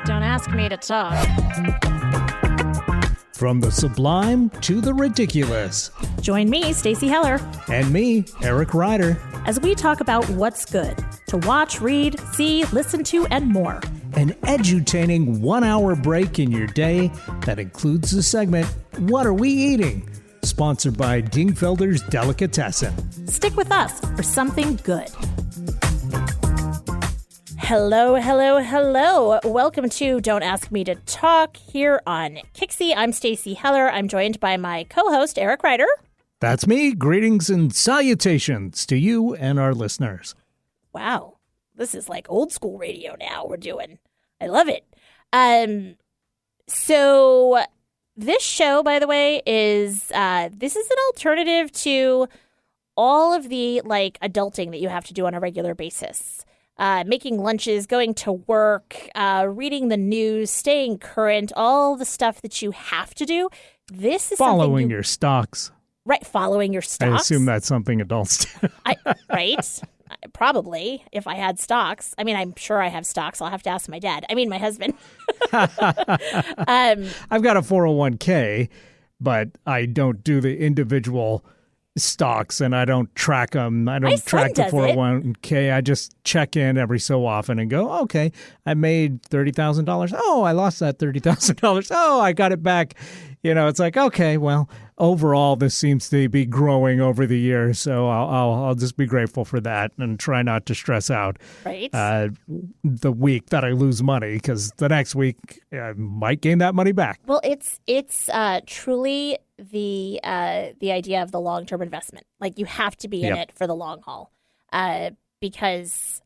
Don't ask me to talk. From the sublime to the ridiculous. Join me, Stacey Heller, And me, Eric Ryder. as we talk about what's good to watch, read, see, listen to, and more. An edutaining 1-hour break in your day that includes the segment, What Are We Eating? Sponsored by Dingfelder's Delicatessen. Stick with us for something good. Hello, hello, hello. Welcome to Don't Ask Me to Talk here on Kixie. I'm Stacey Heller. I'm joined by my co-host, Eric Ryder. That's me. Greetings and salutations to you and our listeners. Wow, this is like old school radio now we're doing. I love it. So this show, by the way, is this is an alternative to all of the like adulting that you have to do on a regular basis. Making lunches, going to work, reading the news, staying current, all the stuff that you have to do. This is Following your stocks. Right, following your stocks. I assume that's something adults do. Right? Probably, if I had stocks. I mean, I'm sure I have stocks. I'll have to ask my dad. I mean, my husband. I've got a 401k, but I don't do the individual stocks and I don't track them. I don't track the 401k. I just check in every so often and go, okay, I made $30,000. Oh, I lost that $30,000. Oh, I got it back. You know, it's like, okay, well, overall, this seems to be growing over the years. So I'll just be grateful for that and try not to stress out Right. The week that I lose money, because the next week I might gain that money back. Well, it's truly the idea of the long-term investment. Like you have to be in it for the long haul, because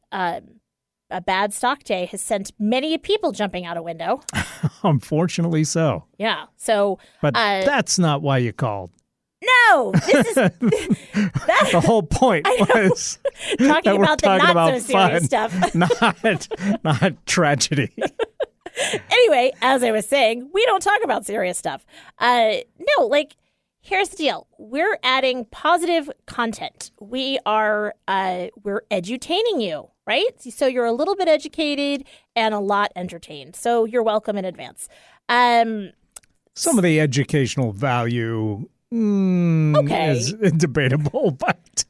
a bad stock day has sent many people jumping out a window. Unfortunately so. Yeah. So, But that's not why you called. no, this is The whole point was talking that we're about the talking not about so serious fun, stuff. not tragedy. Anyway, as I was saying, we don't talk about serious stuff. No, like, here's the deal. We're adding positive content. We're edutaining you, right? So you're a little bit educated and a lot entertained. So you're welcome in advance. Some of the educational value is debatable, but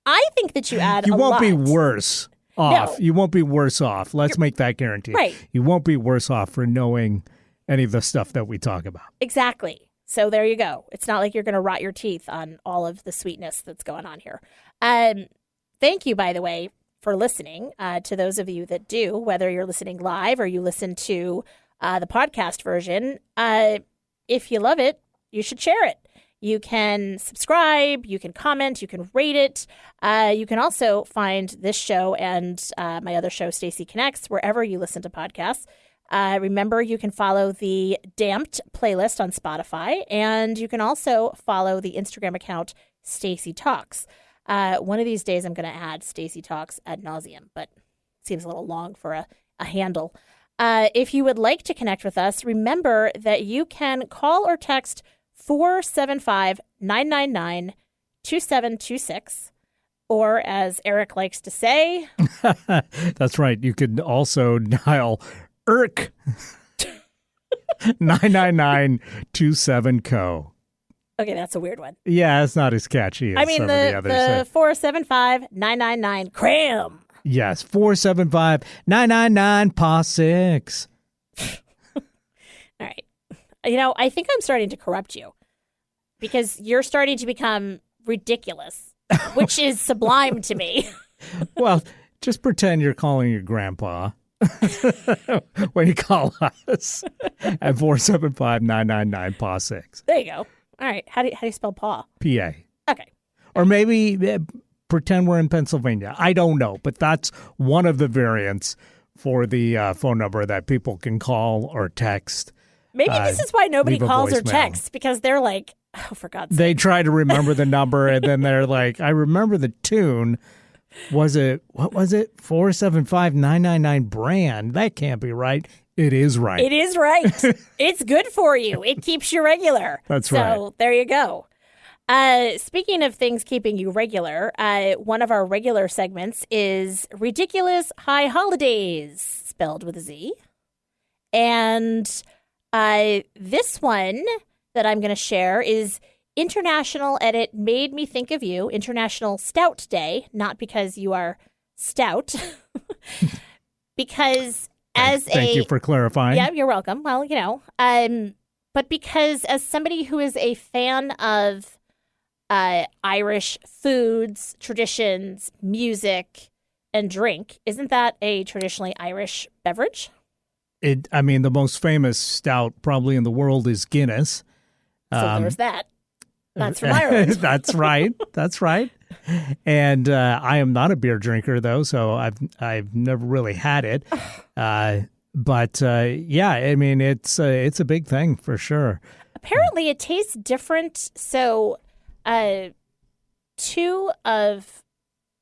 I think that you add you a won't lot. be worse off. No. You won't be worse off. Let's make that guarantee. Right. You won't be worse off for knowing any of the stuff that we talk about. Exactly. So there you go. It's not like you're going to rot your teeth on all of the sweetness that's going on here. Thank you, by the way, for listening, to those of you that do, whether you're listening live or you listen to the podcast version. If you love it, you should share it. You can subscribe, you can comment, you can rate it. You can also find this show and my other show, Stacey Connects, wherever you listen to podcasts. Remember, you can follow the Damped playlist on Spotify, and you can also follow the Instagram account Stacey Talks. One of these days, I'm going to add Stacey Talks ad nauseum, but it seems a little long for a handle. If you would like to connect with us, remember that you can call or text 475-999-2726, or as Eric likes to say, That's right. You could also dial IRC 999-27-CO. okay, that's a weird one. Yeah, it's not as catchy as I mean, some of the others. the 475-999-CRAM. Yes, 475-999-PA6. All right. You know, I think I'm starting to corrupt you because you're starting to become ridiculous, which is sublime to me. Well, just pretend you're calling your grandpa when you call us at 475-999-PA6. There you go. All right. How do you spell paw? PA. Okay. Or maybe pretend we're in Pennsylvania. I don't know, but that's one of the variants for the phone number that people can call or text. Maybe this is why nobody leave a calls or voicemail. texts, because they're like, oh, for God's sake. They try to remember the number, and then they're like, I remember the tune. What was it? 475-999 brand. That can't be right. It is right. It is right. It's good for you. It keeps you regular. That's right. right. So there you go. Speaking of things keeping you regular, one of our regular segments is Ridiculous High Holidays, spelled with a Z. And this one that I'm going to share is International, and it made me think of you, International Stout Day, not because you are stout, because Thank you for clarifying. Yeah, you're welcome. Well, but because as somebody who is a fan of Irish foods, traditions, music, and drink, isn't that a traditionally Irish beverage? The most famous stout probably in the world is Guinness. So there's that. That's from Ireland. That's right. That's right. And I am not a beer drinker though, so I've never really had it. But it's a big thing for sure. Apparently, it tastes different. So, 2 of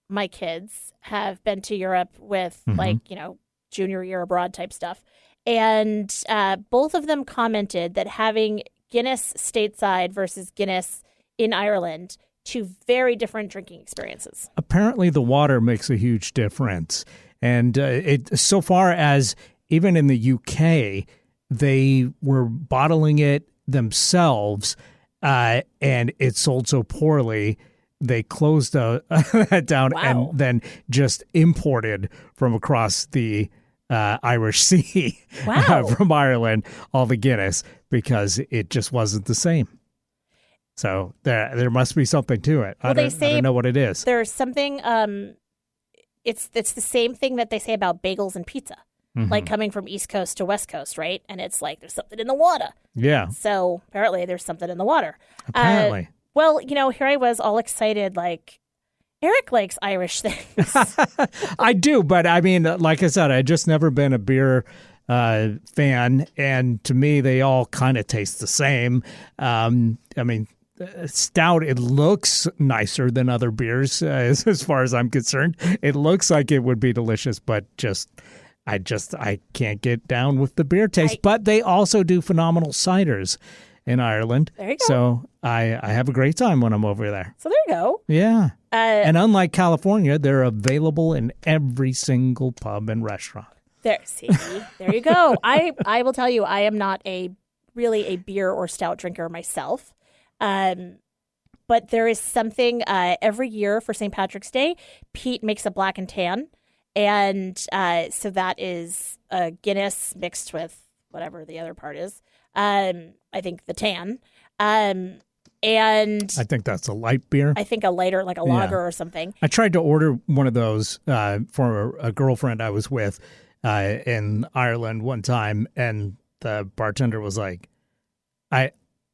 my kids have been to Europe with junior year abroad type stuff, and both of them commented that having Guinness stateside versus Guinness in Ireland, 2 very different drinking experiences. Apparently, the water makes a huge difference. And so far as even in the UK, they were bottling it themselves, and it sold so poorly, they closed that down. Wow. And then just imported from across the Irish Sea from Ireland all the Guinness because it just wasn't the same. So there must be something to it. Well, I don't know what it is. There's something. It's the same thing that they say about bagels and pizza, like coming from East Coast to West Coast, right? And it's like there's something in the water. Yeah. So apparently there's something in the water. Apparently. Well, here I was all excited, like Eric likes Irish things. I do, but like I said, I've just never been a beer fan, and to me, they all kind of taste the same. Stout, it looks nicer than other beers as far as I'm concerned. It looks like it would be delicious, but I can't get down with the beer taste. But they also do phenomenal ciders in Ireland. There you go. So I have a great time when I'm over there. So there you go. Yeah. And unlike California, they're available in every single pub and restaurant. There you go. I will tell you, I am not really a beer or stout drinker myself. But there is something every year for St. Patrick's Day, Pete makes a black and tan. And so that is a Guinness mixed with whatever the other part is. I think the tan. And I think that's a light beer. I think a lighter, like a lager or something. I tried to order one of those for a girlfriend I was with in Ireland one time, and the bartender was like,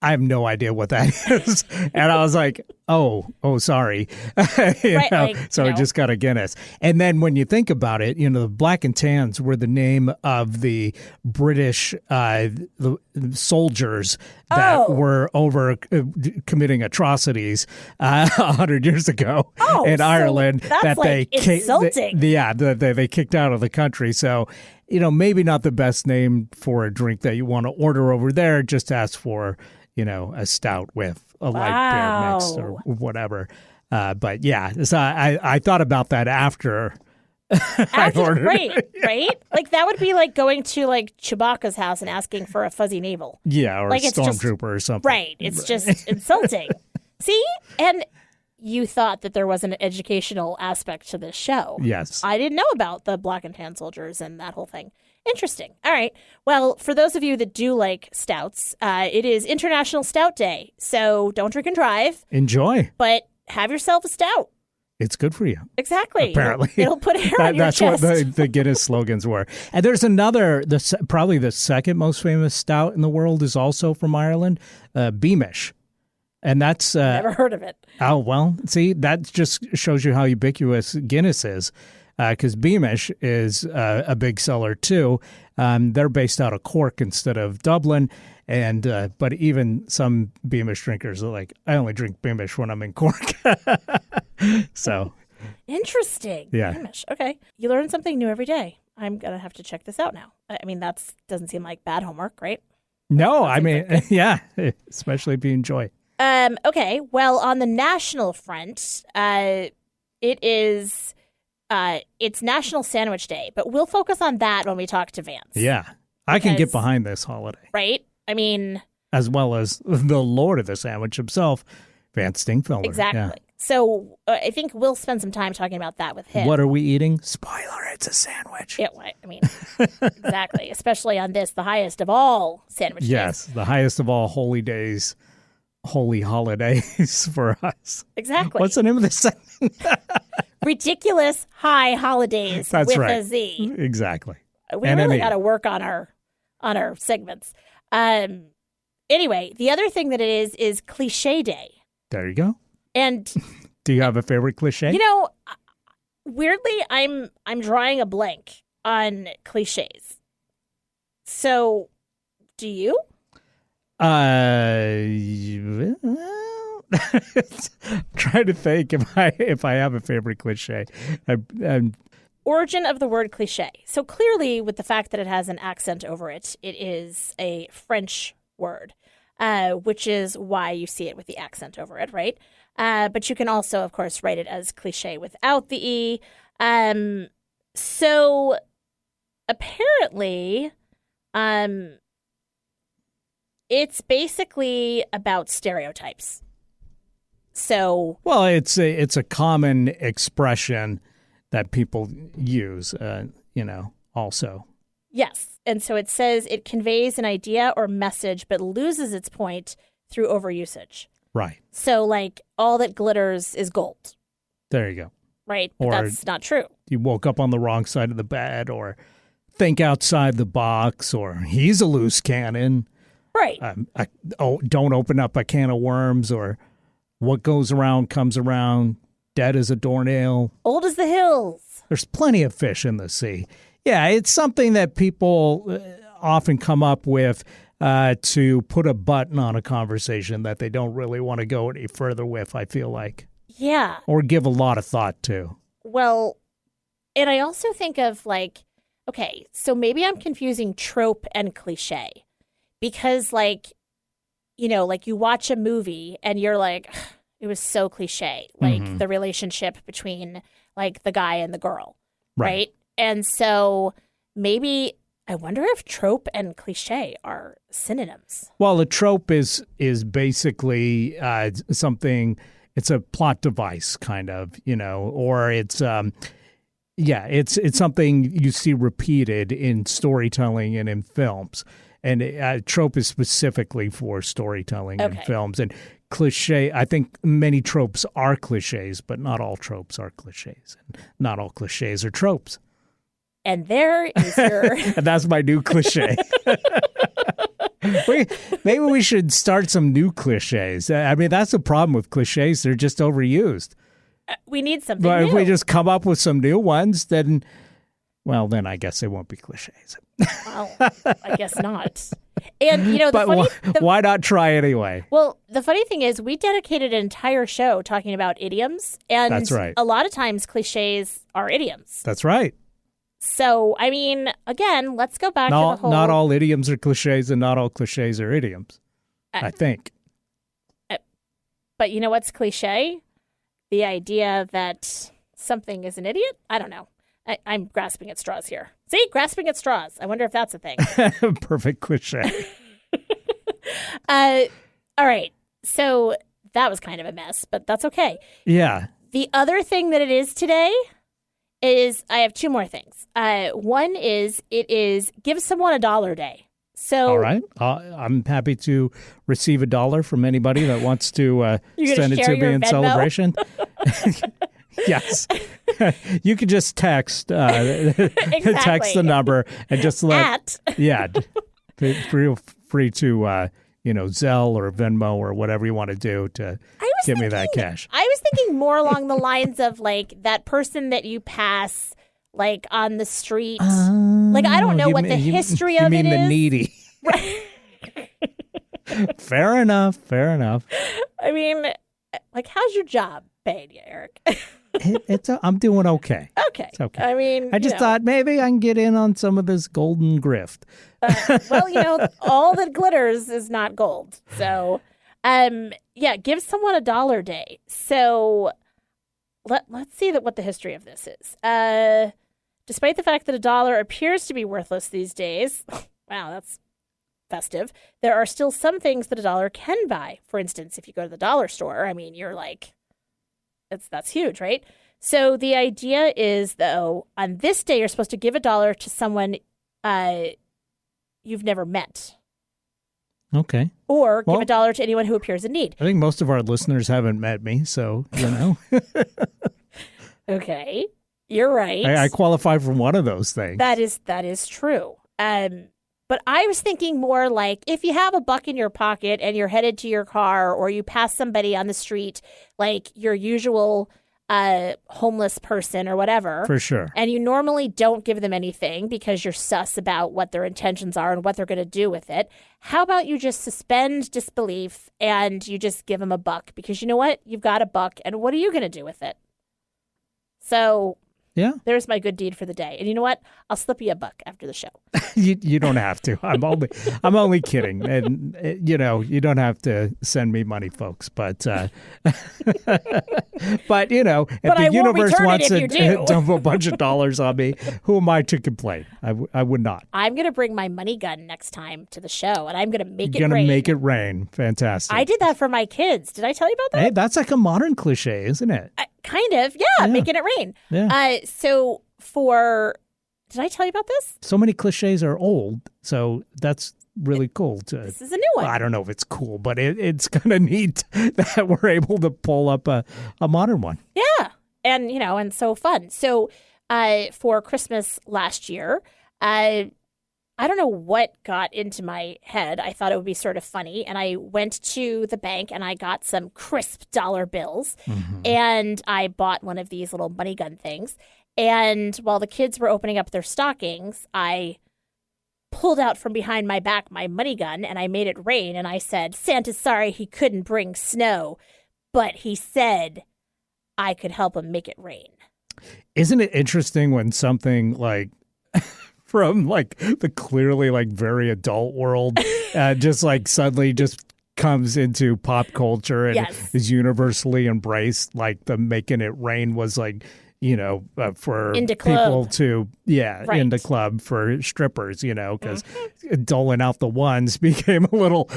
I have no idea what that is. And I was like, oh, sorry. I just got a Guinness. And then when you think about it, the black and tans were the name of the British the soldiers that were over committing atrocities 100 years ago in Ireland. That's insulting. They kicked out of the country. So, maybe not the best name for a drink that you want to order over there. Just ask for a stout with a light beer mix or whatever. But yeah, so I thought about that after I ordered. Right? Like that would be like going to like Chewbacca's house and asking for a fuzzy navel. Yeah, or like a stormtrooper or something. Right. It's just insulting. See? And you thought that there was an educational aspect to this show. Yes. I didn't know about the black and tan soldiers and that whole thing. Interesting. All right. Well, for those of you that do like stouts, it is International Stout Day. So don't drink and drive. Enjoy. But have yourself a stout. It's good for you. Exactly. Apparently. It'll put air on your chest. That's what the Guinness slogans were. And there's another, probably the second most famous stout in the world is also from Ireland, Beamish. And that's... Never heard of it. Oh, well, see, that just shows you how ubiquitous Guinness is. Because Beamish is a big seller too. They're based out of Cork instead of Dublin, but even some Beamish drinkers are like, I only drink Beamish when I'm in Cork. So interesting. Yeah. Beamish. Okay, you learn something new every day. I'm gonna have to check this out now. I mean, that doesn't seem like bad homework, right? No, I mean, yeah, especially if you enjoy. Okay. Well, on the national front, it is. it's National Sandwich Day, but we'll focus on that when we talk to Vance. Yeah. I can get behind this holiday. Right? I mean... As well as the Lord of the Sandwich himself, Vance Stingfelder. Exactly. Yeah. So I think we'll spend some time talking about that with him. What are we eating? Spoiler, it's a sandwich. Yeah, I mean, exactly. Especially on this, the highest of all sandwich days. Yes, the highest of all holy days, holy holidays for us. Exactly. What's the name of this segment? Ridiculous high holidays. That's with right. a Z. Exactly. We really got to work on our segments. Anyway, the other thing that it is cliche day. There you go. And do you have a favorite cliche? You know, weirdly, I'm drawing a blank on cliches. So, do you? Trying to think if I have a favorite cliche. Origin of the word cliche. So clearly, with the fact that it has an accent over it, it is a French word, which is why you see it with the accent over it, right? But you can also, of course, write it as cliche without the E. So apparently, it's basically about stereotypes. So, well, it's a common expression that people use, also. Yes. And so it says it conveys an idea or message, but loses its point through overusage. Right. So, like, all that glitters is gold. There you go. Right. But that's not true. You woke up on the wrong side of the bed, or think outside the box, or he's a loose cannon. Right. Don't open up a can of worms, or what goes around comes around, dead as a doornail. Old as the hills. There's plenty of fish in the sea. Yeah, it's something that people often come up with to put a button on a conversation that they don't really want to go any further with, I feel like. Yeah. Or give a lot of thought to. Well, and I also think of like, okay, so maybe I'm confusing trope and cliche. Because like, like you watch a movie and you're like, it was so cliche. Like the relationship between like the guy and the girl. Right? And so maybe I wonder if trope and cliche are synonyms. Well, a trope is basically something, it's a plot device kind of, or it's it's something you see repeated in storytelling and in films. And a trope is specifically for storytelling in films. And cliche, I think many tropes are cliches, but not all tropes are cliches. And not all cliches are tropes. And there is your... And that's my new cliche. Maybe we should start some new cliches. I mean, that's the problem with cliches. They're just overused. We need something But new. if we just come up with some new ones, then I guess they won't be cliches. Well, I guess not. And, why not try anyway? Well, the funny thing is we dedicated an entire show talking about idioms. And that's right. A lot of times cliches are idioms. That's right. So, I mean, again, let's go back to the whole... Not all idioms are cliches and not all cliches are idioms, I think. But you know what's cliche? The idea that something is an idiot? I don't know. I'm grasping at straws here. See? Grasping at straws. I wonder if that's a thing. Perfect cliche. All right. So that was kind of a mess, but that's okay. Yeah. The other thing that it is today is I have two more things. One is it is Give Someone $1 Day. So, all right. I'm happy to receive $1 from anybody that wants to send it to me in celebration. Yes. You could just text text the number and just let feel free to Zelle or Venmo or whatever you want to do to give me that cash. I was thinking more along the lines of like that person that you pass like on the street. Like I don't know what the history of it is. You mean the needy. Right. Fair enough. I mean, like how's your job paying you, Eric? I'm doing okay. Okay. It's okay. I mean, I just thought maybe I can get in on some of this golden grift. Well, all that glitters is not gold. So, give someone $1 day. So let's see what the history of this is. Despite the fact that a dollar appears to be worthless these days, wow, that's festive, there are still some things that a dollar can buy. For instance, if you go to the dollar store, I mean, you're like, that's huge, right? So the idea is, though, on this day, you're supposed to give a dollar to someone you've never met. Okay. Or give a dollar to anyone who appears in need. I think most of our listeners haven't met me, so, you know. Okay. You're right. I qualify for one of those things. That is true. But I was thinking more like if you have $1 in your pocket and you're headed to your car, or you pass somebody on the street, like your usual homeless person or whatever. For sure. And you normally don't give them anything because you're sus about what their intentions are and what they're going to do with it. How about you just suspend disbelief and you just give them $1? Because you know what? You've got $1, and what are you going to do with it? So yeah, there's my good deed for the day. And you know what? I'll slip you $1 after the show. You don't have to. I'm only kidding. And you know, you don't have to send me money, folks. But but you know, if the universe wants to dump a bunch of dollars on me, who am I to complain? I would not. I'm going to bring my money gun next time to the show, and I'm going to make it rain. You're going to make it rain. Fantastic. I did that for my kids. Did I tell you about that? Hey, that's like a modern cliche, isn't it? Kind of. Yeah, making it rain. Yeah. So did I tell you about this? So many cliches are old, so that's really cool. This is a new one. I don't know if it's cool, but it's kind of neat that we're able to pull up a modern one. Yeah, and so fun. So for Christmas last year, I don't know what got into my head. I thought it would be sort of funny, and I went to the bank and I got some crisp dollar bills, and I bought one of these little money gun things. And while the kids were opening up their stockings, I pulled out from behind my back my money gun and I made it rain. And I said, Santa's sorry he couldn't bring snow, but he said I could help him make it rain. Isn't it interesting when something like from like the clearly like very adult world just like suddenly just comes into pop culture and is universally embraced? Like the making it rain was like, you know, for people to, into club for strippers, you know, because doling out the ones became a little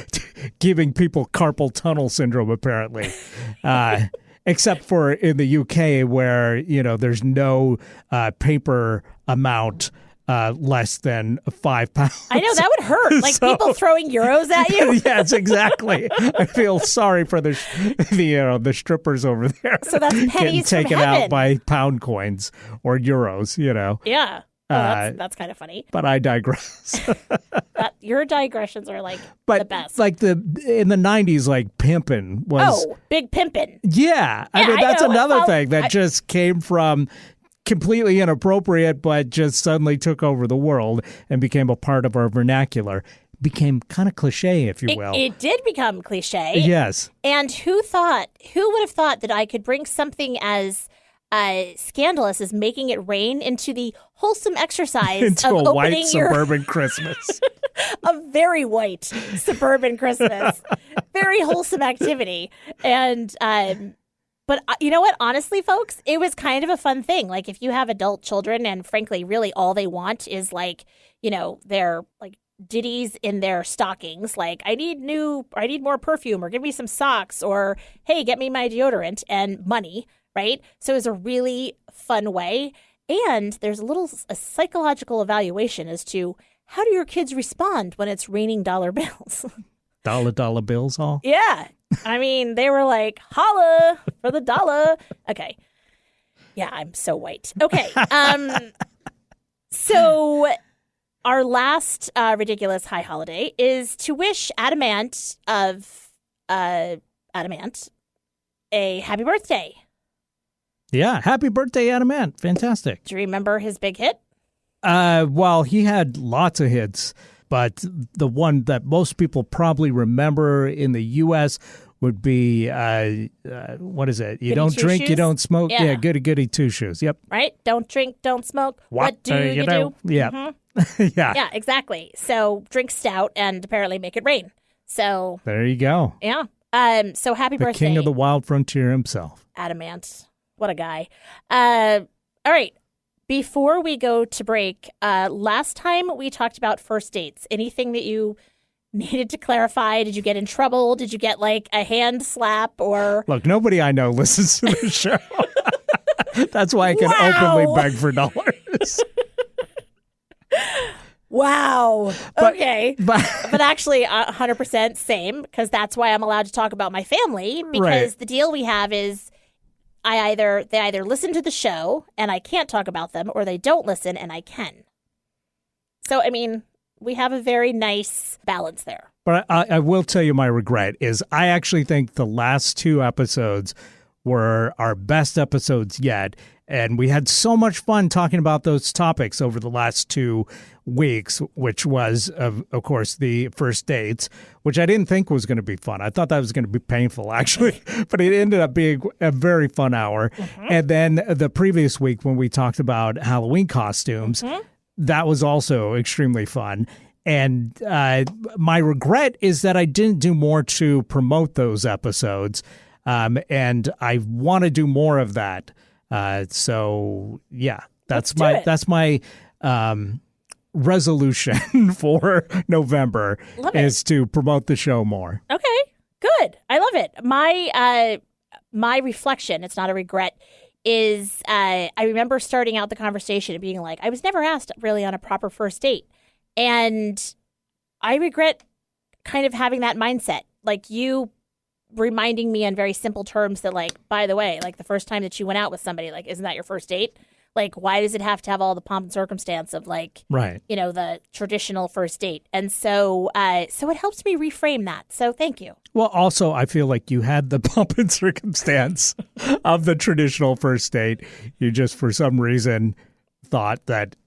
giving people carpal tunnel syndrome, apparently. Except for in the UK where, you know, there's no paper amount less than £5. I know, that would hurt. Like people throwing euros at you. Yes, exactly. I feel sorry for the strippers over there. So that's pennies getting taken from heaven. Out by pound coins or euros, you know. Yeah. Well, that's kind of funny. But I digress. Your digressions are like the best. Like in the 90s, like pimpin' was. Oh, big pimpin'. Yeah. I mean, that's another thing that just came from completely inappropriate, but just suddenly took over the world and became a part of our vernacular. Became kind of cliche, if you will. It did become cliche. Yes. And who would have thought that I could bring something as scandalous as making it rain into the wholesome exercise into of a white suburban Christmas. A very white suburban Christmas. Very wholesome activity. And but you know what? Honestly, folks, it was kind of a fun thing. Like if you have adult children and frankly, really all they want is like, you know, their like ditties in their stockings. Like I need more perfume, or give me some socks, or hey, get me my deodorant and money. Right. So it was a really fun way. And there's a psychological evaluation as to how do your kids respond when it's raining dollar bills? Dollar bills all? Yeah. I mean, they were like, holla for the dollar. Okay. Yeah, I'm so white. Okay. So our last ridiculous high holiday is to wish Adamant of Adamant a happy birthday. Yeah, happy birthday, Adamant. Fantastic. Do you remember his big hit? Well, he had lots of hits, but the one that most people probably remember in the U.S. would be, what is it? You Goody don't drink, shoes? you don't smoke. Yeah. Goody two shoes. Yep. Right? Don't drink, don't smoke. What do you do? Yeah. Mm-hmm. Yeah. Yeah, exactly. So drink stout and apparently make it rain. So there you go. yeah. So happy birthday. The king of the wild frontier himself. Adamant. What a guy. All right. Before we go to break, last time we talked about first dates. Anything that you needed to clarify? Did you get in trouble? Did you get like a hand slap or? Look, nobody I know listens to the show. That's why I can openly beg for dollars. Wow. Okay. But actually 100% same, because that's why I'm allowed to talk about my family, because the deal we have is they either listen to the show and I can't talk about them, or they don't listen and I can. So, I mean, we have a very nice balance there. But I will tell you my regret is I actually think the last 2 episodes were our best episodes yet. And we had so much fun talking about those topics over the last 2 weeks, which was, of course, the first dates, which I didn't think was going to be fun. I thought that was going to be painful, actually, but it ended up being a very fun hour. Mm-hmm. And then the previous week when we talked about Halloween costumes, that was also extremely fun. And my regret is that I didn't do more to promote those episodes. And I want to do more of that. So yeah, that's my resolution for November is to promote the show more. Okay, good. I love it. My reflection, it's not a regret, is I remember starting out the conversation and being like, I was never asked really on a proper first date. And I regret kind of having that mindset, like you reminding me in very simple terms that, like, by the way, like the first time that you went out with somebody, like, isn't that your first date? Like, why does it have to have all the pomp and circumstance of, like, you know, the traditional first date? And so so it helps me reframe that. So thank you. Well, also, I feel like you had the pomp and circumstance of the traditional first date. You just, for some reason, thought that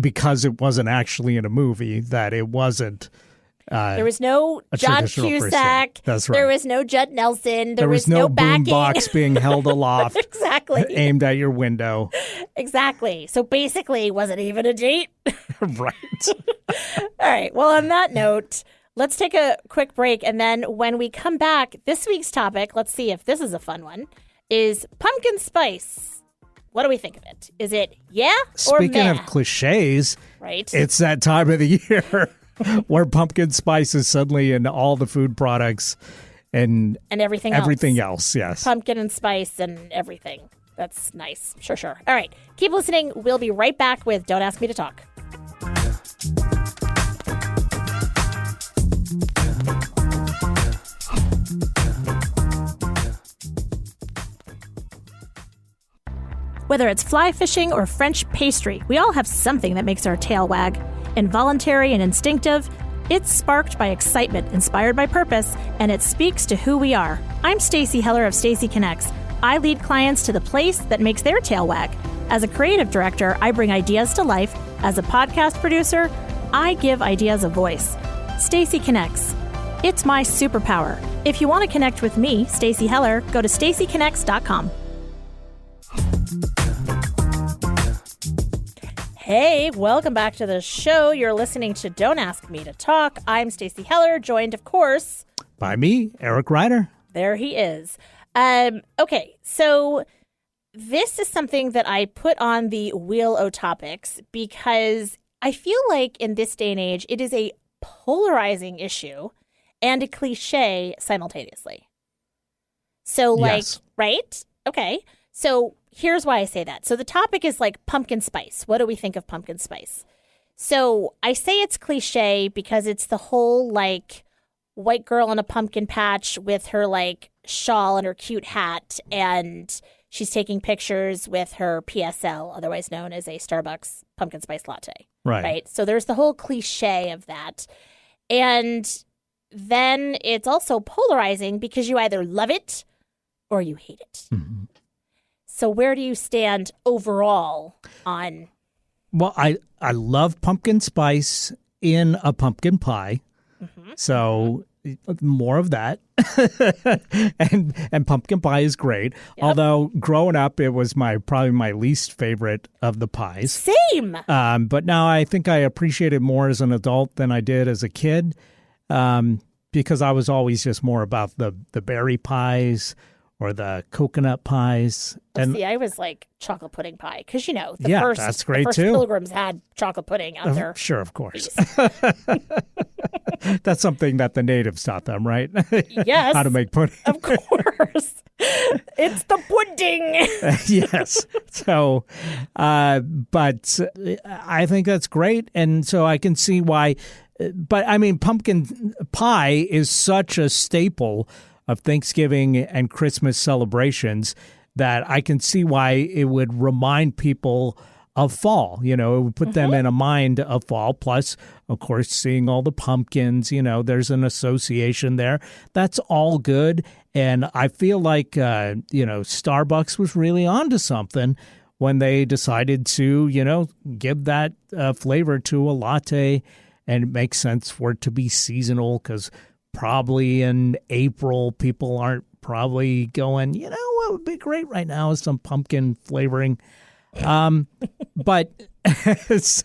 because it wasn't actually in a movie, that it wasn't. There was no John Cusack. That's right. There was no Judd Nelson. There was no boom box being held aloft. Exactly. Aimed at your window. Exactly. So basically, was it even a date? Right. All right. Well, on that note, let's take a quick break. And then when we come back, this week's topic, let's see if this is a fun one, is pumpkin spice. What do we think of it? Is it or Speaking meh? Of cliches, right? It's that time of the year where pumpkin spice is suddenly in all the food products and everything else. Yes. Pumpkin and spice and everything. That's nice. Sure. All right. Keep listening. We'll be right back with Don't Ask Me to Talk. Whether it's fly fishing or French pastry, we all have something that makes our tail wag. Involuntary and instinctive, it's sparked by excitement, inspired by purpose, and it speaks to who we are. I'm Stacey Heller of Stacey Connects. I lead clients to the place that makes their tail wag. As a creative director, I bring ideas to life. As a podcast producer, I give ideas a voice. Stacey Connects. It's my superpower. If you want to connect with me, Stacey Heller, go to staceyconnects.com. Hey, welcome back to the show. You're listening to Don't Ask Me to Talk. I'm Stacey Heller, joined, of course, by me, Eric Ryder. There he is. Okay, so this is something that I put on the Wheel o' Topics because I feel like in this day and age, it is a polarizing issue and a cliche simultaneously. So, like, yes. Right? Okay. So here's why I say that. So the topic is like pumpkin spice. What do we think of pumpkin spice? So I say it's cliche because it's the whole like white girl in a pumpkin patch with her like shawl and her cute hat, and she's taking pictures with her PSL, otherwise known as a Starbucks pumpkin spice latte. Right. So there's the whole cliche of that. And then it's also polarizing because you either love it or you hate it. Mm-hmm. So where do you stand overall on? Well, I love pumpkin spice in a pumpkin pie. Mm-hmm. So more of that. and pumpkin pie is great. Yep. Although growing up, it was probably my least favorite of the pies. Same. But now I think I appreciate it more as an adult than I did as a kid. Because I was always just more about the berry pies or the coconut pies. And see, I was like chocolate pudding pie because that's great the first too. Pilgrims had chocolate pudding out there. Sure, of course. That's something that the natives taught them, right? Yes, how to make pudding. Of course, it's the pudding. Yes. So, but I think that's great, and so I can see why. But I mean, pumpkin pie is such a staple of Thanksgiving and Christmas celebrations that I can see why it would remind people of fall. It would put them in a mind of fall. Plus, of course, seeing all the pumpkins, there's an association there. That's all good. And I feel like, Starbucks was really onto something when they decided to, give that flavor to a latte. And it makes sense for it to be seasonal because probably in April, people aren't probably going, what would be great right now is some pumpkin flavoring. But as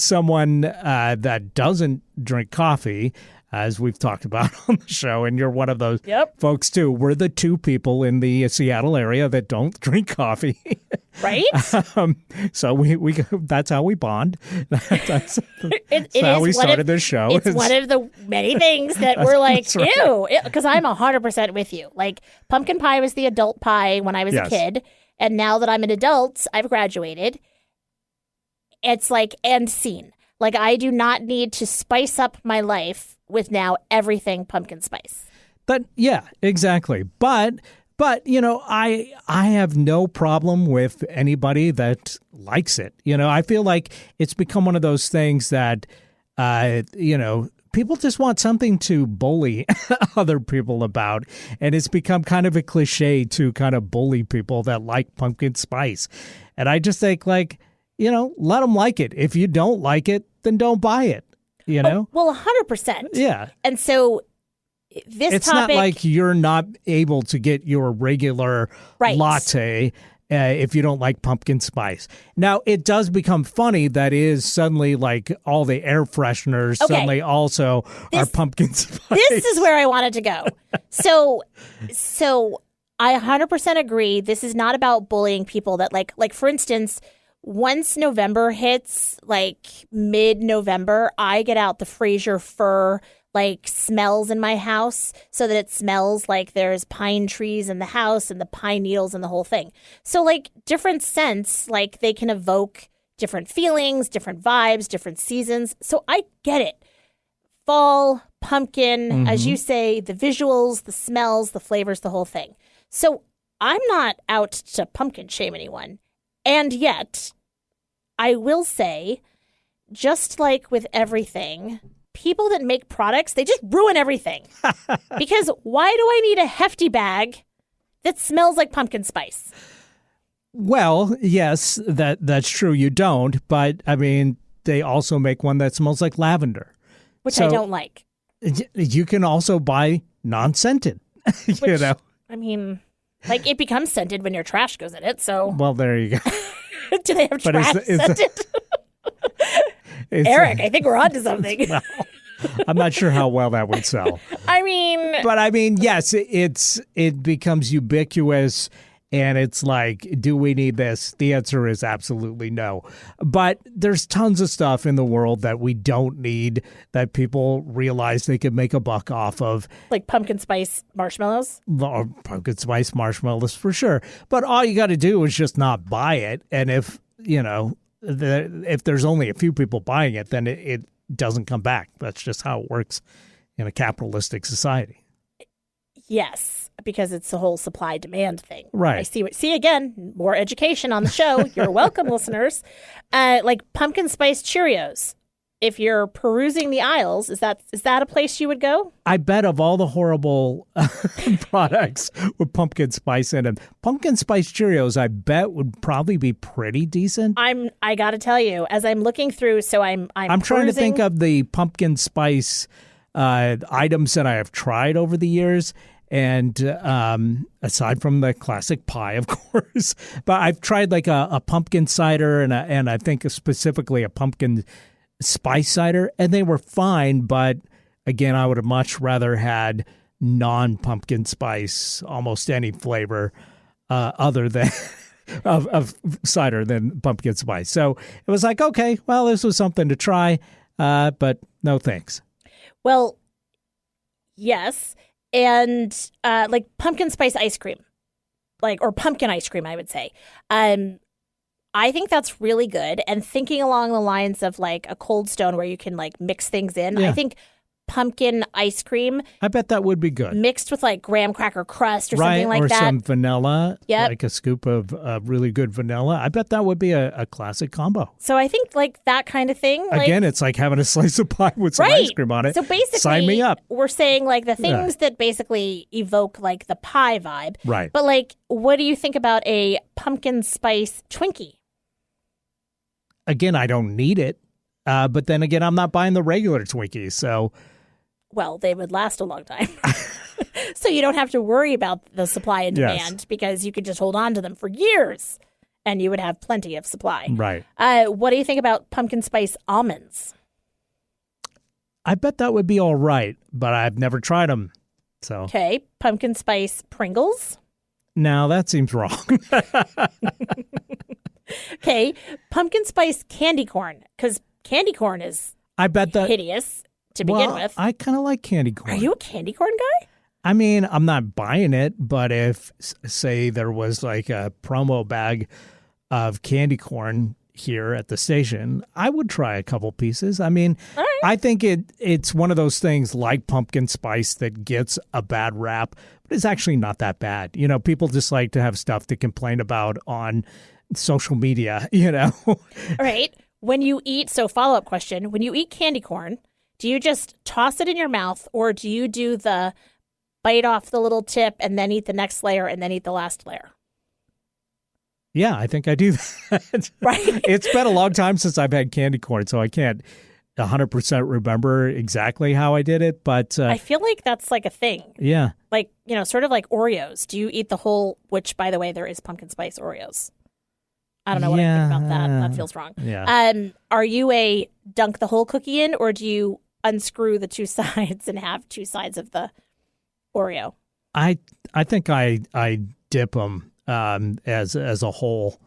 someone that doesn't drink coffee, as we've talked about on the show, and you're one of those folks too, we're the two people in the Seattle area that don't drink coffee. Right? So we that's how we bond. That's how we started this show. It's one of the many things that we're like, right. Ew, because I'm 100% with you. Like pumpkin pie was the adult pie when I was a kid. And now that I'm an adult, I've graduated. It's like end scene. Like I do not need to spice up my life with now everything pumpkin spice. Yeah, exactly. But I have no problem with anybody that likes it. I feel like it's become one of those things that people just want something to bully other people about. And it's become kind of a cliche to kind of bully people that like pumpkin spice. And I just think let them like it. If you don't like it, then don't buy it, Well, 100%. Yeah. And so it's not like you're not able to get your regular latte if you don't like pumpkin spice. Now, it does become funny that is suddenly like all the air fresheners suddenly also are pumpkin spice. This is where I wanted to go. So I 100% agree. This is not about bullying people that like for instance, once November hits, like mid-November, I get out the Fraser fir smells in my house so that it smells like there's pine trees in the house and the pine needles and the whole thing. So different scents, they can evoke different feelings, different vibes, different seasons. So I get it. Fall, pumpkin, as you say, the visuals, the smells, the flavors, the whole thing. So I'm not out to pumpkin shame anyone. And yet, I will say, just like with everything, people that make products, they just ruin everything. Because why do I need a hefty bag that smells like pumpkin spice? Well, yes, that's true. You don't. But, I mean, they also make one that smells like lavender. Which I don't like. You can also buy non-scented, Which, I mean, it becomes scented when your trash goes in it, so. Well, there you go. Do they have trash scented? Eric, I think we're on to something. Well, I'm not sure how well that would sell. But yes, it becomes ubiquitous, and it's like, do we need this? The answer is absolutely no. But there's tons of stuff in the world that we don't need that people realize they could make a buck off of. Like pumpkin spice marshmallows? Or pumpkin spice marshmallows for sure. But all you got to do is just not buy it. And if there's only a few people buying it, then it doesn't come back. That's just how it works in a capitalistic society. Yes, because it's the whole supply-demand thing. Right. I see again, more education on the show. You're welcome, listeners. Like pumpkin spice Cheerios. If you're perusing the aisles, is that a place you would go? I bet of all the horrible products with pumpkin spice in them, pumpkin spice Cheerios, I bet would probably be pretty decent. I got to tell you, as I'm looking through, so I'm trying to think of the pumpkin spice items that I have tried over the years. And aside from the classic pie, of course, but I've tried like a pumpkin cider and I think specifically a pumpkin spice cider, and they were fine. But again, I would have much rather had non-pumpkin spice, almost any flavor other than of cider than pumpkin spice. So it was like, okay, well, this was something to try, but no thanks. Well, yes. And like pumpkin spice ice cream, or pumpkin ice cream, I would say. I think that's really good. And thinking along the lines of like a Cold Stone where you can like mix things in, I think pumpkin ice cream. I bet that would be good. Mixed with like graham cracker crust or something like that. Or some vanilla, yep. like a scoop of really good vanilla. I bet that would be a classic combo. So I think like that kind of thing. Again, it's like having a slice of pie with some ice cream on it. So basically, sign me up. We're saying like the things that basically evoke like the pie vibe. Right. But like, what do you think about a pumpkin spice Twinkie? Again, I don't need it. But then again, I'm not buying the regular Twinkies, so... Well, they would last a long time. So you don't have to worry about the supply and demand because you could just hold on to them for years and you would have plenty of supply. Right. What do you think about pumpkin spice almonds? I bet that would be all right, but I've never tried them. So okay. Pumpkin spice Pringles? Now that seems wrong. Okay. Pumpkin spice candy corn, because candy corn is hideous. To begin with. I kind of like candy corn. Are you a candy corn guy? I mean, I'm not buying it, but if, say, there was like a promo bag of candy corn here at the station, I would try a couple pieces. I mean, I think it's one of those things like pumpkin spice that gets a bad rap, but it's actually not that bad. You know, people just like to have stuff to complain about on social media, you know? All right. When you eat, so follow-up question, when you eat candy corn, do you just toss it in your mouth, or do you do the bite off the little tip and then eat the next layer and then eat the last layer? Yeah, I think I do that. Right. It's been a long time since I've had candy corn, so I can't 100% remember exactly how I did it. But I feel like that's like a thing. Yeah. Like, you know, sort of like Oreos. Do you eat the whole, which, by the way, there is pumpkin spice Oreos. I don't know what I think about that. That feels wrong. Yeah. Are you a dunk the whole cookie in, or do you unscrew the two sides and have two sides of the Oreo? I think I dip them as a whole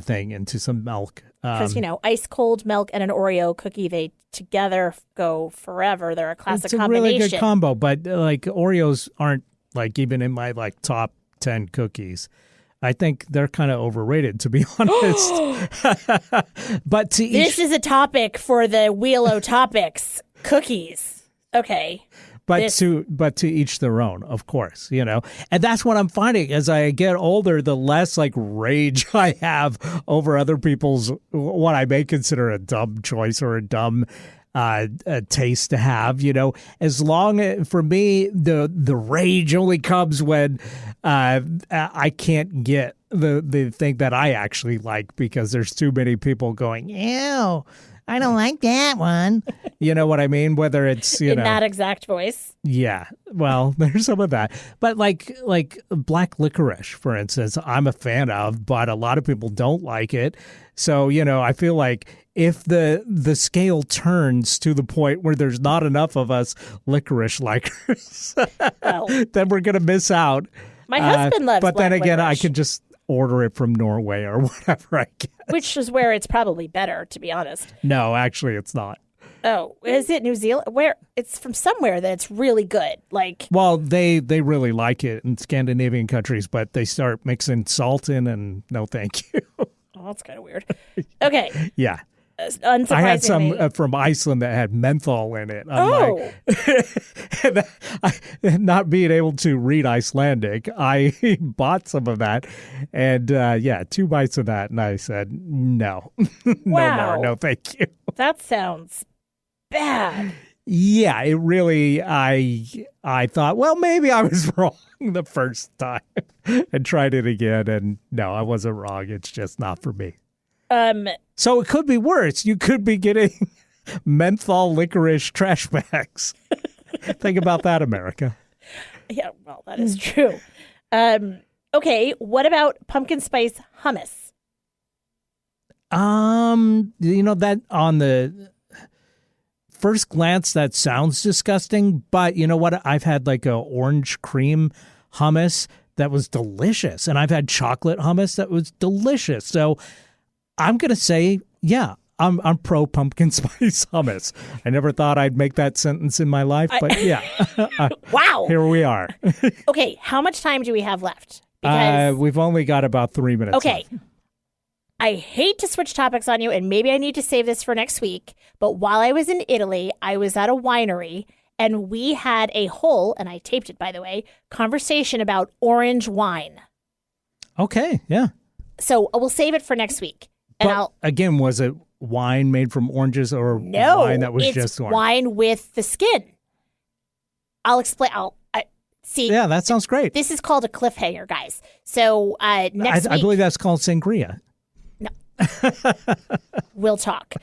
thing into some milk. Because, you know, ice cold milk and an Oreo cookie, they together go forever. They're a classic combination. It's a really good combo, but like Oreos aren't like even in my like top 10 cookies. I think they're kind of overrated, to be honest. But this is a topic for the Wheel O Topics. Cookies. Okay. But to each their own, of course, you know. And that's what I'm finding as I get older, the less like rage I have over other people's what I may consider a dumb choice or a dumb taste to have, you know. As long for me, the rage only comes when I can't get the thing that I actually like because there's too many people going, ew, I don't like that one. You know what I mean? Whether it's in that exact voice. Yeah. Well, there's some of that. But like black licorice, for instance, I'm a fan of, but a lot of people don't like it. So, you know, I feel like if the scale turns to the point where there's not enough of us licorice likers, then we're going to miss out. My husband loves But then again, licorice. I can just order it from Norway or whatever I guess. Which is where it's probably better, to be honest. No, actually, it's not. Oh, is it New Zealand? Where it's from somewhere that's really good. Like, well, they really like it in Scandinavian countries, but they start mixing salt in, and no, thank you. Oh, that's kind of weird. Okay. Yeah. Unsurprisingly. I had some from Iceland that had menthol in it. Not being able to read Icelandic, I bought some of that. And 2 bites of that. And I said, no, wow. No more. No, thank you. That sounds bad. Yeah, it really, I thought, well, maybe I was wrong the first time and tried it again. And no, I wasn't wrong. It's just not for me. So it could be worse. You could be getting menthol licorice trash bags. Think about that, America. Yeah, well, that is true. Okay, what about pumpkin spice hummus? You know, that on the first glance, that sounds disgusting, but you know what? I've had like a orange cream hummus that was delicious, and I've had chocolate hummus that was delicious. So I'm going to say, yeah, I'm pro pumpkin spice hummus. I never thought I'd make that sentence in my life, but yeah. Wow. Here we are. Okay, how much time do we have left? We've only got about 3 minutes Okay. left. I hate to switch topics on you, and maybe I need to save this for next week, but while I was in Italy, I was at a winery, and we had a whole, and I taped it, by the way, conversation about orange wine. Okay, yeah. So we'll save it for next week. And again, was it wine made from oranges or wine that was just orange? Wine with the skin. I'll explain. See. Yeah, that sounds great. This is called a cliffhanger, guys. So next week, I believe that's called sangria. No. We'll talk.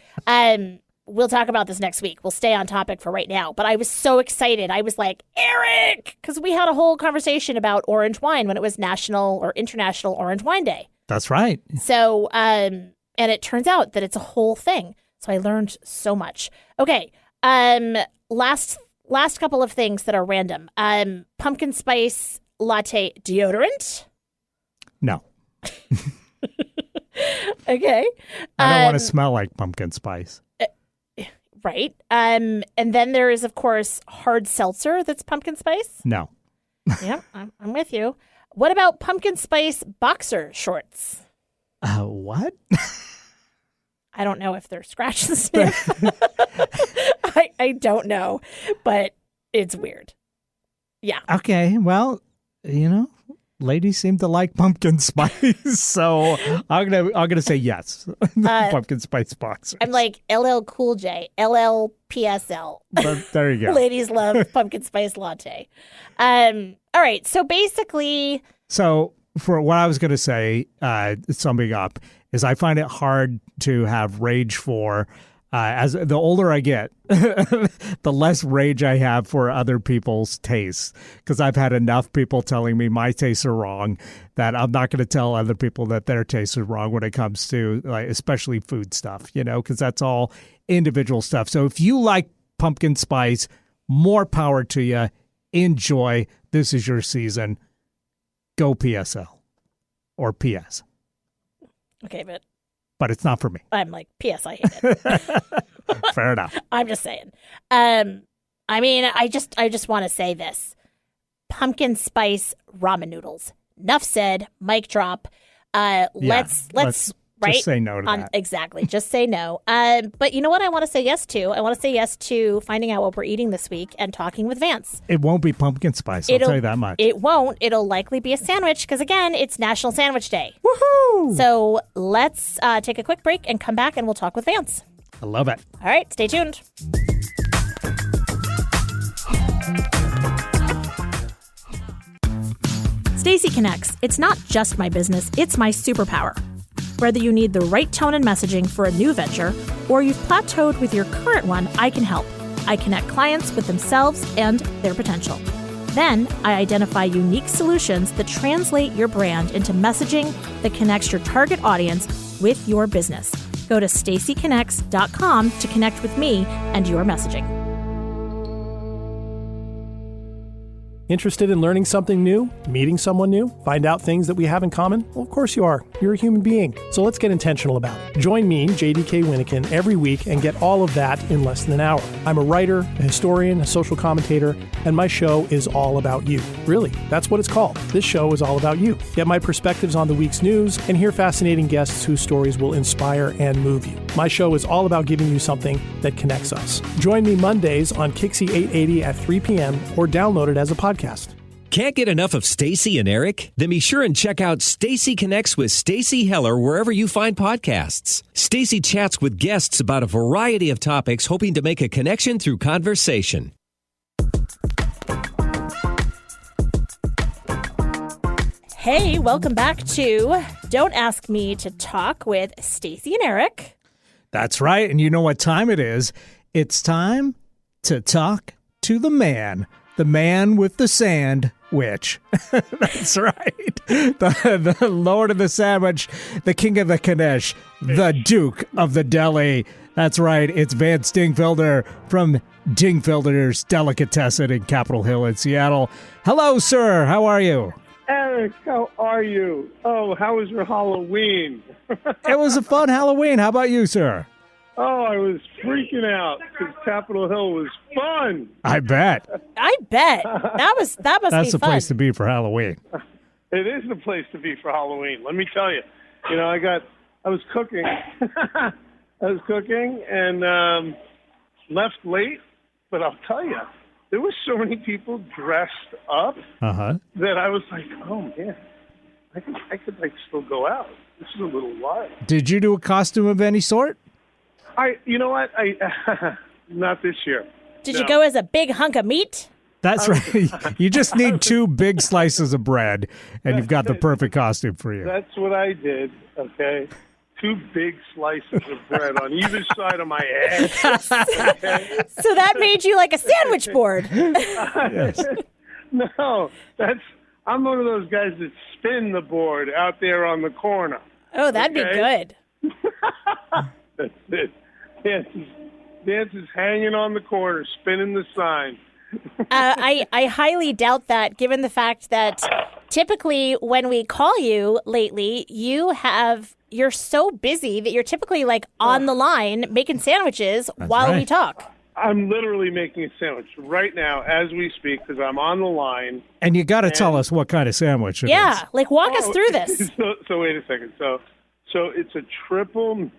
We'll talk about this next week. We'll stay on topic for right now. But I was so excited. I was like, Eric, because we had a whole conversation about orange wine when it was National or International Orange Wine Day. That's right. So, and it turns out that it's a whole thing. So I learned so much. Okay. Last couple of things that are random. Pumpkin spice latte deodorant. No. Okay. I don't want to smell like pumpkin spice. Right. And then there is, of course, hard seltzer that's pumpkin spice. No. Yeah, I'm with you. What about pumpkin spice boxer shorts? What? I don't know if they're scratch and sniff. I don't know, but it's weird. Yeah. Okay. Well, ladies seem to like pumpkin spice, so I'm gonna say yes. Pumpkin spice boxers. I'm like LL Cool J, LLPSL. But there you go. Ladies love pumpkin spice latte. All right. So basically, for what I was gonna say, summing up, is I find it hard to have rage for. As the older I get, the less rage I have for other people's tastes, because I've had enough people telling me my tastes are wrong that I'm not going to tell other people that their tastes are wrong when it comes to, like, especially food stuff, because that's all individual stuff. So if you like pumpkin spice, more power to you. Enjoy. This is your season. Go PSL or PS. Okay, but it's not for me. I'm like, P.S. I hate it. Fair enough. I'm just saying. I mean, I just want to say this. Pumpkin spice ramen noodles. Enough said. Mic drop. Let's right? Just say no to that. Exactly. Just say no. But you know what I want to say yes to? I want to say yes to finding out what we're eating this week and talking with Vance. It won't be pumpkin spice. I'll tell you that much. It won't. It'll likely be a sandwich because, again, it's National Sandwich Day. Woohoo! So let's take a quick break and come back and we'll talk with Vance. I love it. All right. Stay tuned. Stacy Connects. It's not just my business. It's my superpower. Whether you need the right tone and messaging for a new venture or you've plateaued with your current one, I can help. I connect clients with themselves and their potential. Then I identify unique solutions that translate your brand into messaging that connects your target audience with your business. Go to stacyconnects.com to connect with me and your messaging. Interested in learning something new? Meeting someone new? Find out things that we have in common? Well, of course you are. You're a human being. So let's get intentional about it. Join me, JDK Winnikin, every week and get all of that in less than an hour. I'm a writer, a historian, a social commentator, and my show is all about you. Really, that's what it's called. This show is all about you. Get my perspectives on the week's news and hear fascinating guests whose stories will inspire and move you. My show is all about giving you something that connects us. Join me Mondays on Kixie 880 at 3 p.m. or download it as a podcast. Can't get enough of Stacy and Eric? Then be sure and check out Stacy Connects with Stacy Heller wherever you find podcasts. Stacy chats with guests about a variety of topics, hoping to make a connection through conversation. Hey, welcome back to Don't Ask Me to Talk with Stacy and Eric. That's right, and you know what time it is. It's time to talk to the man with the sand, Sandwich. That's right. The Lord of the Sandwich, the King of the Knish, the Duke of the Deli. That's right. It's Vance Dingfelder from Dingfelder's Delicatessen in Capitol Hill in Seattle. Hello, sir. How are you? Eric, how are you? Oh, how was your Halloween? It was a fun Halloween. How about you, sir? Oh, I was freaking out because Capitol Hill was fun. I bet. That must That's be the fun. place to be for Halloween. It is the place to be for Halloween. Let me tell you. You know, I was cooking. I was cooking and left late, but I'll tell you, there were so many people dressed up that I was like, oh man, I could like still go out. This is a little wild. Did you do a costume of any sort? You know what? Not this year. Did you go as a big hunk of meat? That's right. You just need 2 big slices of bread, and you've got the perfect costume for you. That's what I did, okay? 2 big slices of bread on either side of my head. Okay? So that made you like a sandwich board. Yes. No, I'm one of those guys that spin the board out there on the corner. Oh, that'd be good. That's it. Dance is hanging on the corner, spinning the sign. I highly doubt that, given the fact that typically when we call you lately, you're so busy that you're typically like on the line making sandwiches while we talk. I'm literally making a sandwich right now as we speak because I'm on the line. And you got to tell us what kind of sandwich it is. Yeah, like walk us through this. So wait a second. So it's a triple.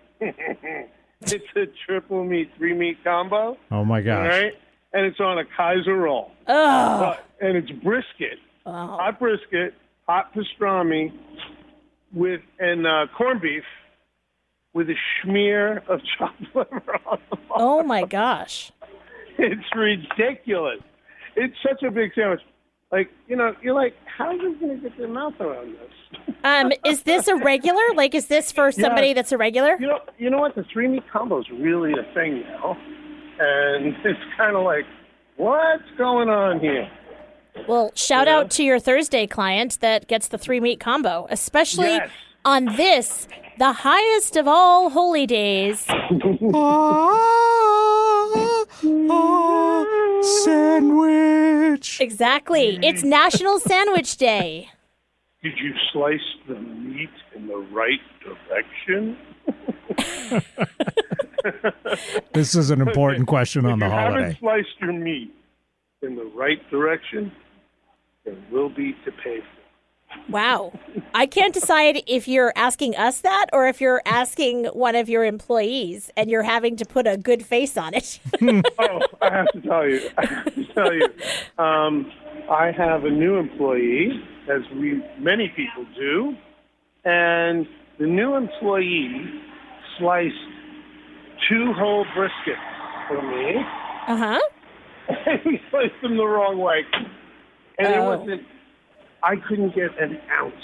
It's a triple meat, 3-meat combo. Oh my gosh! All right, and it's on a Kaiser roll. Oh. And it's brisket, hot brisket, hot pastrami, and corned beef with a smear of chopped liver on the bottom. Oh my gosh! It's ridiculous. It's such a big sandwich. Like, you know, you're like, how are you going to get their mouth around this? Is this a regular? Like, is this for somebody that's a regular? You know what? The 3-meat combo is really a thing now. And it's kind of like, what's going on here? Well, shout out to your Thursday client that gets the 3-meat combo, especially on this, the highest of all holy days. Sandwich. Exactly. It's National Sandwich Day. Did you slice the meat in the right direction? This is an important question on the If you holiday. haven't sliced your meat in the right direction, there will be to pay for. Wow. I can't decide if you're asking us that or if you're asking one of your employees and you're having to put a good face on it. Oh, I have to tell you. I have a new employee, as many people do, and the new employee sliced 2 whole briskets for me. Uh-huh. And he sliced them the wrong way. And it wasn't, I couldn't get an ounce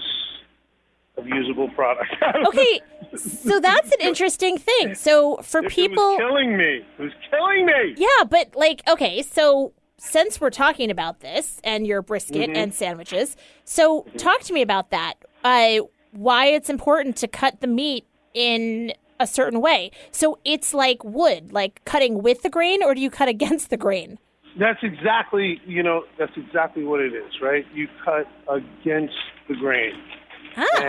of usable product. Okay, so that's an interesting thing. So for people... It was killing me. It was killing me. Yeah, but like, okay, so since we're talking about this and your brisket and sandwiches, so talk to me about that. Why it's important to cut the meat in a certain way. So it's like wood, like cutting with the grain, or do you cut against the grain? That's exactly what it is, right? You cut against the grain. Ah.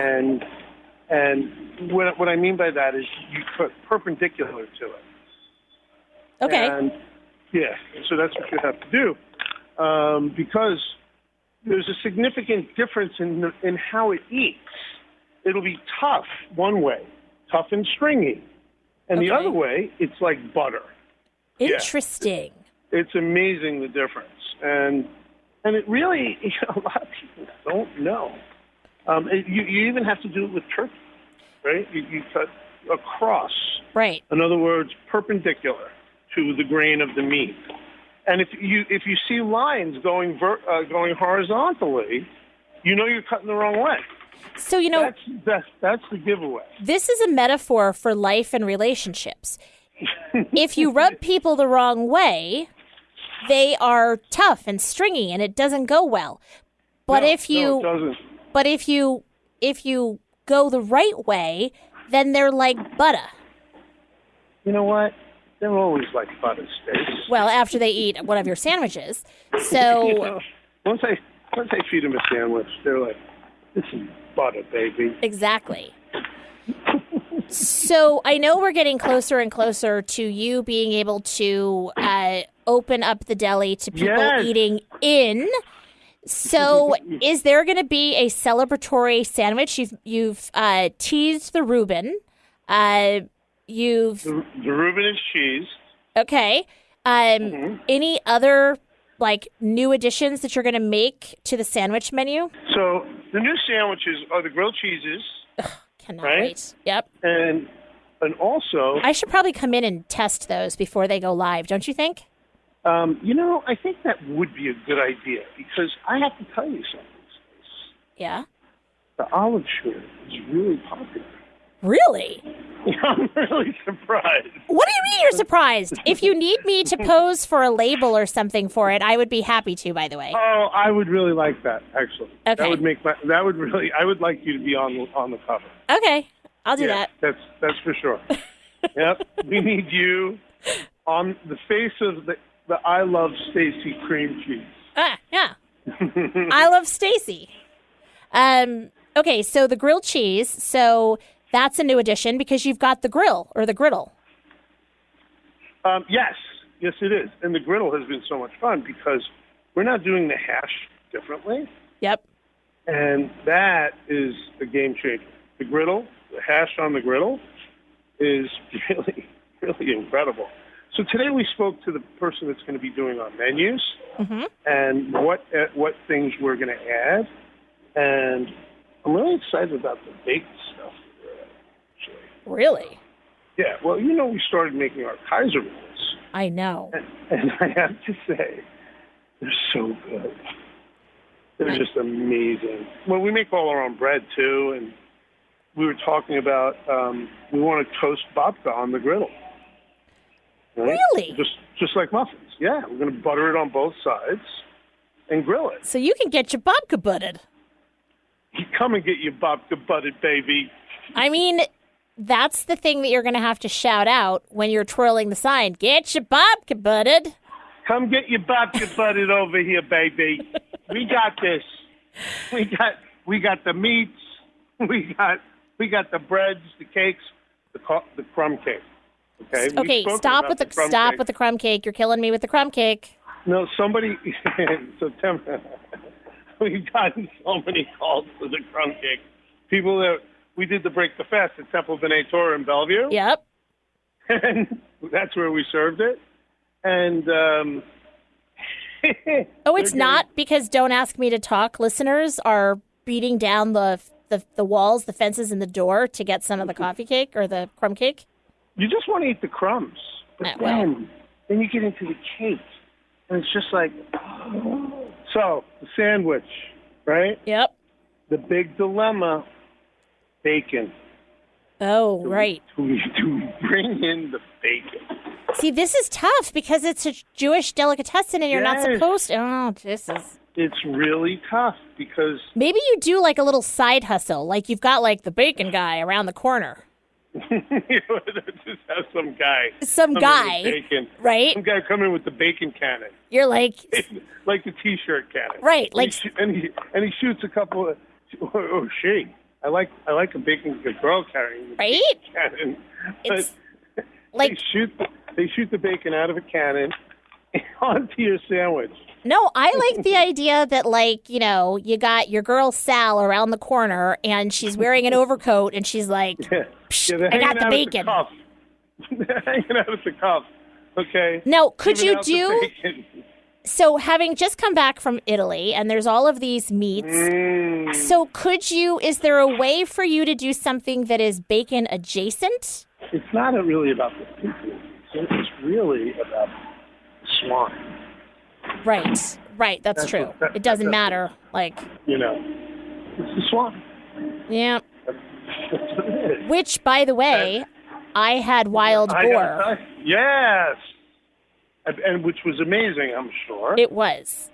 And what I mean by that is you cut perpendicular to it. Okay. And yeah, so that's what you have to do. Because there's a significant difference in how it eats. It'll be tough one way, tough and stringy. And the other way, it's like butter. Interesting. Yeah. It's amazing the difference. And it really, a lot of people don't know. You even have to do it with turkey, right? You cut across. Right. In other words, perpendicular to the grain of the meat. And if you see lines going horizontally, you know you're cutting the wrong way. So, you know, that's the giveaway. This is a metaphor for life and relationships. If you rub people the wrong way, they are tough and stringy and it doesn't go well. But No, if you, it doesn't. but if you go the right way, then they're like butter. You know what? They're always like butter, Stace. Well, after they eat one of your sandwiches. So You know, once I feed them a sandwich, they're like, "This is butter, baby." exactly. So I know we're getting closer and closer to you being able to open up the deli to people Yes. eating in. So is there going to be a celebratory sandwich? You've teased the Reuben. You've The Reuben is cheese. okay. Any other like new additions that you're going to make to the sandwich menu? So the new sandwiches are the grilled cheeses, Cannot Right? wait. Yep. and also, I should probably come in and test those before they go live, don't you think? you know, I think that would be a good idea because I have to tell you something, Stace. Yeah. The olive sugar is really popular. Really? I'm really surprised. What do you mean you're surprised? If you need me to pose for a label or something for it, I would be happy to, by the way. Oh, I would really like that, actually. Okay. That would make I would like you to be on the cover. Okay. I'll do that. That's for sure. Yep. We need you on the face of the I Love Stacy cream cheese. Yeah. I love Stacy. Okay, so the grilled cheese. So that's a new addition because you've got the grill or the griddle. Yes, it is. And the griddle has been so much fun because we're not doing the hash differently, Yep. and that is a game changer. The griddle, the hash on the griddle, is really, really incredible. So today we spoke to the person that's going to be doing our menus and what things we're going to add, and I'm really excited about the baked stuff. Actually, Really? yeah. Well, you know, we started making our Kaiser rolls. I know. And I have to say, they're so good. They're just amazing. Well, we make all our own bread, too, and we were talking about we want to toast babka on the griddle. Right? Really? Just like muffins. Yeah, we're going to butter it on both sides and grill it. So you can get your babka butted. Come and get your babka butted, baby. I mean, that's the thing that you're going to have to shout out when you're twirling the sign. Get your babka butted. Come get your babka butted over here, baby. We got this. We got the meats. We got the breads, the cakes, the crumb cake. Okay. Okay, stop with the crumb cake. You're killing me with the crumb cake. No, somebody. So we've gotten so many calls for the crumb cake. People that we did the Break the Fast at Temple B'nai Torah in Bellevue. Yep. And that's where we served it. And Oh, it's not because Don't Ask Me to Talk listeners are beating down the walls, the fences, and the door to get some of the coffee cake or the crumb cake. you just want to eat the crumbs, but then you get into the cake, and it's just like, so the sandwich, right? Yep. The big dilemma, bacon. Oh, right. Do we bring in the bacon? See, this is tough because it's a Jewish delicatessen and you're not Yes. supposed to. Oh, this is. It's really tough because Maybe you do like a little side hustle. Like you've got like the bacon guy around the corner. just have some guy. Some come in guy, with bacon. right? Some guy come in with the bacon cannon, You're like, like the T-shirt cannon. right, like, and he shoots a couple of. Oh, she. I like a bacon girl carrying the right? bacon cannon. It's But like, they shoot the bacon out of a cannon onto your sandwich. no, I like the idea that, like, you know, you got your girl Sal around the corner and she's wearing an overcoat and she's like, Psh, they're I got hanging the out bacon. At the cuff. They're hanging out at the cuff. Okay. Now, could Giving you out the do, bacon. so having just come back from Italy and there's all of these meats, so could you, is there a way for you to do something that is bacon adjacent? It's not really about the bacon. It's really about swan. Right, that's true. It doesn't matter. Like, You know, it's the swan. yeah. That's what it is. Which, by the way, I had wild I gotta boar. tell you, yes. And which was amazing, I'm sure. It was.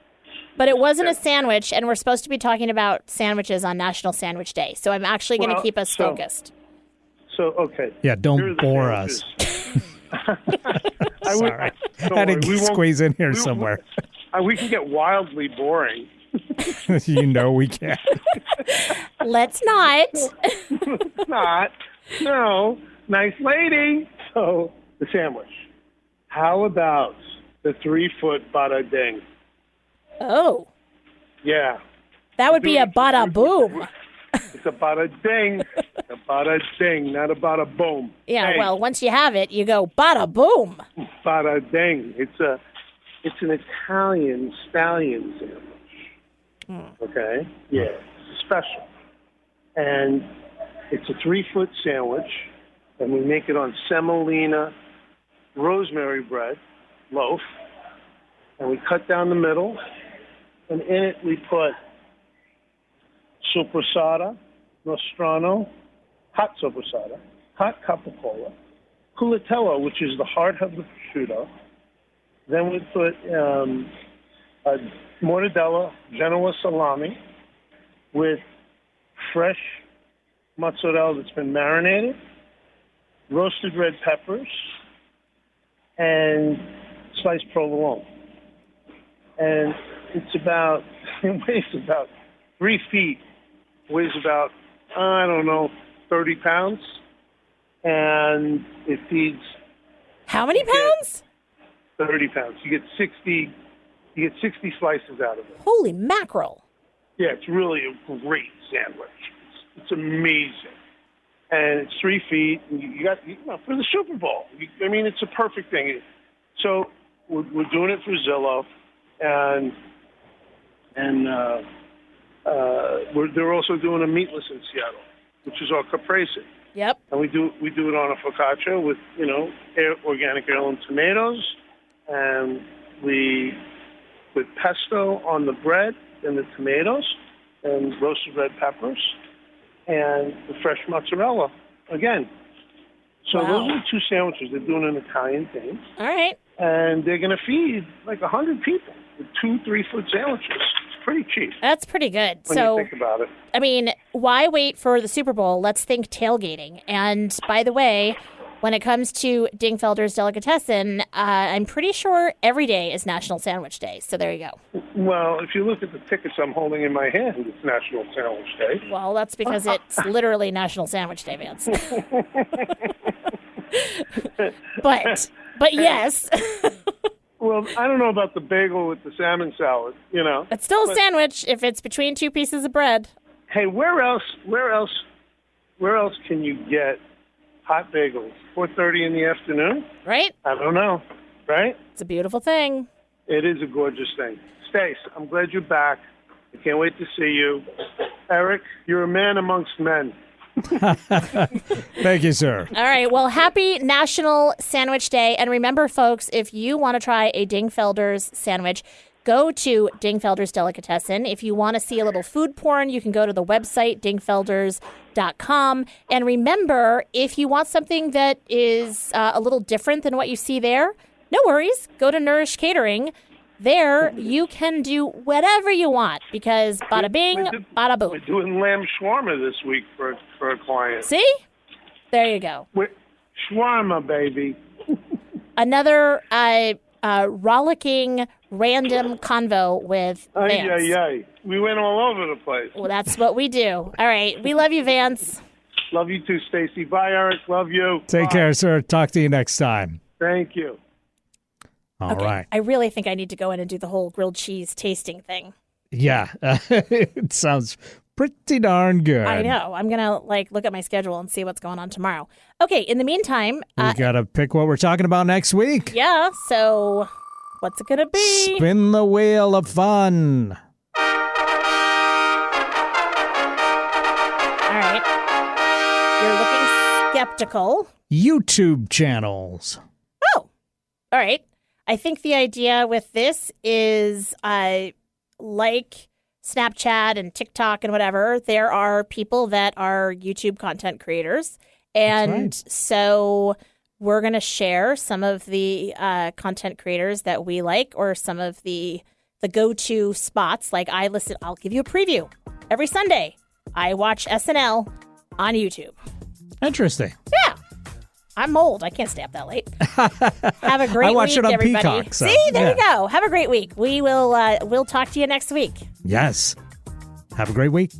But it wasn't a sandwich, and we're supposed to be talking about sandwiches on National Sandwich Day. So I'm actually going to keep us focused. So, okay. Yeah, don't bore us. Sorry. I had to squeeze in here somewhere. We can get wildly boring. You know we can. Let's not. Not. No. Nice lady. So, the sandwich. How about the 3-foot bada ding? Oh. Yeah. That would be a bada boom. It's a bada ding. A bada ding, not a bada boom. Yeah, hey. Well, once you have it, you go bada boom. Bada ding. It's an Italian stallion sandwich. Okay? Yeah. It's special. And it's a 3-foot sandwich, and we make it on semolina rosemary bread loaf, and we cut down the middle, and in it we put sopressata, nostrano, hot sopressata, hot capicola, culatello, which is the heart of the prosciutto. Then we put a mortadella Genoa salami with fresh mozzarella that's been marinated, roasted red peppers, and sliced provolone. And it weighs about 3 feet, weighs about, 30 pounds. And it feeds... How many pounds? 30 pounds. You get 60 slices out of it. Holy mackerel. Yeah, it's really a great sandwich. It's amazing. And it's 3 feet. And you got for the Super Bowl. It's a perfect thing. So we're doing it through Zillow, and they're also doing a meatless in Seattle, which is our caprese. Yep. And we do it on a focaccia with organic heirloom tomatoes, and we put pesto on the bread and the tomatoes, and roasted red peppers, and the fresh mozzarella again. So Those are the 2 sandwiches. They're doing an Italian thing. All right. And they're going to feed like 100 people with 2 3-foot sandwiches. It's pretty cheap. That's pretty good. When you think about it. Why wait for the Super Bowl? Let's think tailgating. And by the way, when it comes to Dingfelder's Delicatessen, I'm pretty sure every day is National Sandwich Day. So there you go. Well, if you look at the tickets I'm holding in my hand, it's National Sandwich Day. Well, that's because it's literally National Sandwich Day, Vance. But yes. Well, I don't know about the bagel with the salmon salad, It's still a sandwich if it's between 2 pieces of bread. Hey, where else can you get hot bagels? 4:30 in the afternoon? Right? I don't know. Right? It's a beautiful thing. It is a gorgeous thing. Stace, I'm glad you're back. I can't wait to see you. Eric, you're a man amongst men. Thank you, sir. All right. Well, happy National Sandwich Day. And remember, folks, if you want to try a Dingfelder's sandwich, go to Dingfelder's Delicatessen. If you want to see a little food porn, you can go to the website, dingfelders.com. And remember, if you want something that is a little different than what you see there, no worries. Go to Nourish Catering. There, you can do whatever you want because bada bing, bada boom. We're doing lamb shawarma this week for a client. See? There you go. Shawarma, baby. Another rollicking random convo with Vance. We went all over the place. Well, that's what we do. All right. We love you, Vance. Love you too, Stacy. Bye, Eric. Love you. Take care, sir. Talk to you next time. Thank you. All right. I really think I need to go in and do the whole grilled cheese tasting thing. Yeah. It sounds pretty darn good. I know. I'm going to look at my schedule and see what's going on tomorrow. Okay. In the meantime, we got to pick what we're talking about next week. Yeah. So what's it going to be? Spin the wheel of fun. All right. You're looking skeptical. YouTube channels. Oh, all right. I think the idea with this is like Snapchat and TikTok and whatever, there are people that are YouTube content creators. And so we're going to share some of the content creators that we like or some of the the go-to spots. Like I'll give you a preview every Sunday. I watch SNL on YouTube. Interesting. Yeah. I'm old. I can't stay up that late. Have a great week, I watch it on everybody. Peacock. So, See, there you go. Have a great week. We'll talk to you next week. Yes. Have a great week.